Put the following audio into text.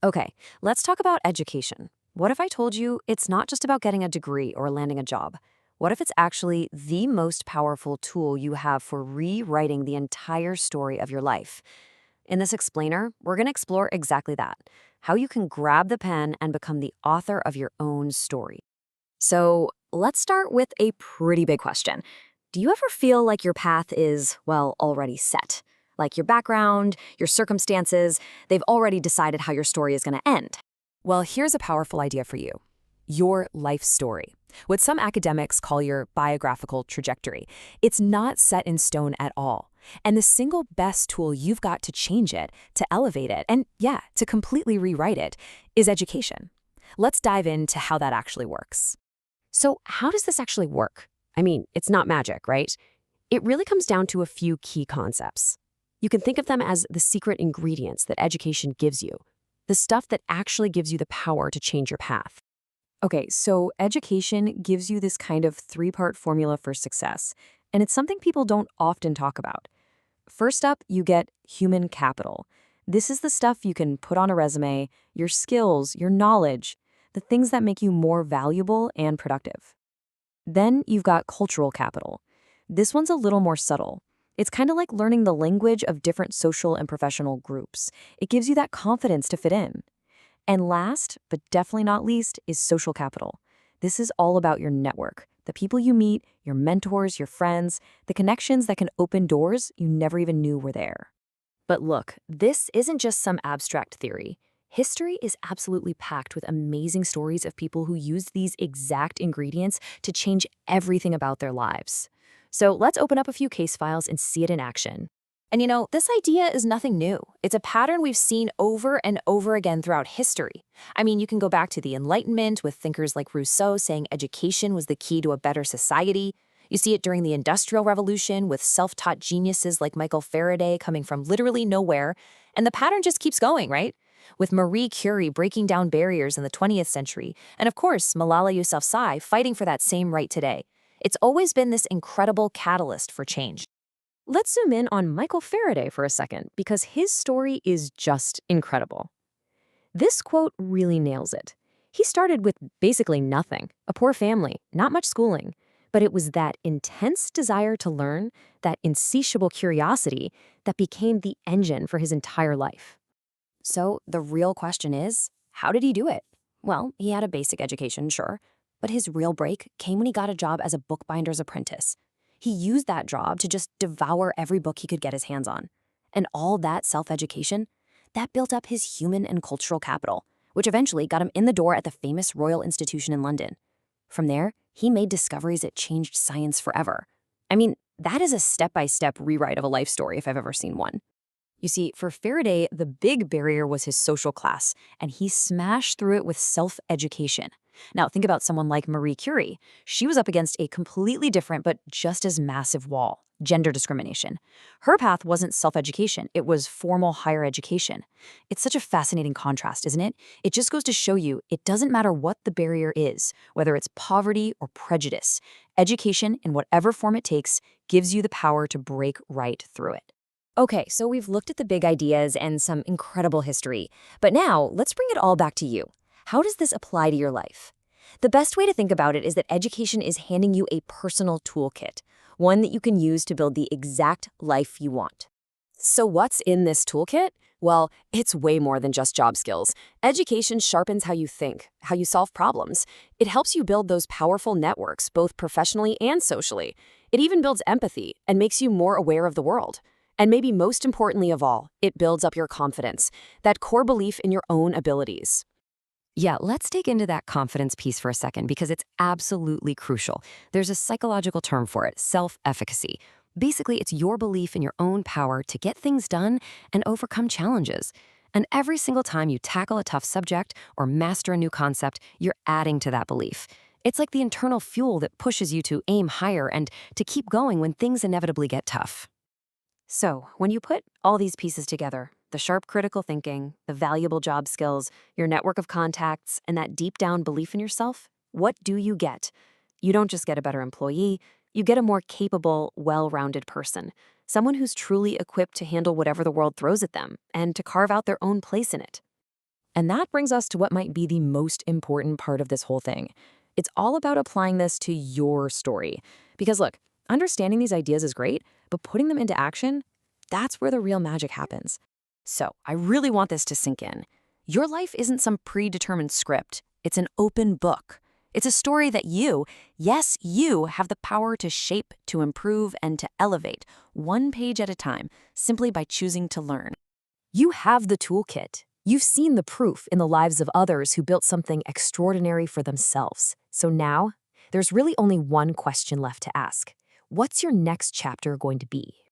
Okay, let's talk about education. What if I told you it's not just about getting a degree or landing a job? What if it's actually the most powerful tool you have for rewriting the entire story of your life? In this explainer, we're going to explore exactly that, how you can grab the pen and become the author of your own story. So let's start with a pretty big question. Do you ever feel like your path is, well, already set? Like your background, your circumstances, they've already decided how your story is going to end. Well, here's a powerful idea for you. Your life story. What some academics call your biographical trajectory. It's not set in stone at all. And the single best tool you've got to change it, to elevate it, and yeah, to completely rewrite it, is education. Let's dive into how that actually works. So how does this actually work? I mean, it's not magic, right? It really comes down to a few key concepts. You can think of them as the secret ingredients that education gives you, the stuff that actually gives you the power to change your path. Okay, so education gives you this kind of three-part formula for success, and it's something people don't often talk about. First up, you get human capital. This is the stuff you can put on a resume, your skills, your knowledge, the things that make you more valuable and productive. Then you've got cultural capital. This one's a little more subtle. It's kind of like learning the language of different social and professional groups. It gives you that confidence to fit in. And last, but definitely not least, is social capital. This is all about your network, the people you meet, your mentors, your friends, the connections that can open doors you never even knew were there. But look, this isn't just some abstract theory. History is absolutely packed with amazing stories of people who used these exact ingredients to change everything about their lives. So let's open up a few case files and see it in action. And you know, this idea is nothing new. It's a pattern we've seen over and over again throughout history. I mean, you can go back to the Enlightenment with thinkers like Rousseau saying education was the key to a better society. You see it during the Industrial Revolution with self-taught geniuses like Michael Faraday coming from literally nowhere. And the pattern just keeps going, right? With Marie Curie breaking down barriers in the 20th century, and of course, Malala Yousafzai fighting for that same right today. It's always been this incredible catalyst for change. Let's zoom in on Michael Faraday for a second, because his story is just incredible. This quote really nails it. He started with basically nothing, a poor family, not much schooling, but it was that intense desire to learn, that insatiable curiosity, that became the engine for his entire life. So the real question is, how did he do it? Well, he had a basic education, sure, but his real break came when he got a job as a bookbinder's apprentice. He used that job to just devour every book he could get his hands on. And all that self-education, that built up his human and cultural capital, which eventually got him in the door at the famous Royal Institution in London. From there, he made discoveries that changed science forever. I mean, that is a step-by-step rewrite of a life story if I've ever seen one. You see, for Faraday, the big barrier was his social class, and he smashed through it with self-education. Now, think about someone like Marie Curie. She was up against a completely different but just as massive wall, gender discrimination. Her path wasn't self-education, it was formal higher education. It's such a fascinating contrast, isn't it? It just goes to show you it doesn't matter what the barrier is, whether it's poverty or prejudice. Education, in whatever form it takes, gives you the power to break right through it. Okay, so we've looked at the big ideas and some incredible history. But now, let's bring it all back to you. How does this apply to your life? The best way to think about it is that education is handing you a personal toolkit, one that you can use to build the exact life you want. So what's in this toolkit? Well, it's way more than just job skills. Education sharpens how you think, how you solve problems. It helps you build those powerful networks, both professionally and socially. It even builds empathy and makes you more aware of the world. And maybe most importantly of all, it builds up your confidence, that core belief in your own abilities. Yeah, let's dig into that confidence piece for a second because it's absolutely crucial. There's a psychological term for it, self-efficacy. Basically, it's your belief in your own power to get things done and overcome challenges. And every single time you tackle a tough subject or master a new concept, you're adding to that belief. It's like the internal fuel that pushes you to aim higher and to keep going when things inevitably get tough. So, when you put all these pieces together, the sharp critical thinking, the valuable job skills, your network of contacts, and that deep down belief in yourself, what do you get? You don't just get a better employee, you get a more capable, well-rounded person, someone who's truly equipped to handle whatever the world throws at them and to carve out their own place in it. And that brings us to what might be the most important part of this whole thing. It's all about applying this to your story. Because look, understanding these ideas is great, but putting them into action, that's where the real magic happens. So I really want this to sink in. Your life isn't some predetermined script. It's an open book. It's a story that you, yes, you have the power to shape, to improve, and to elevate, one page at a time, simply by choosing to learn. You have the toolkit. You've seen the proof in the lives of others who built something extraordinary for themselves. So now, there's really only one question left to ask. What's your next chapter going to be?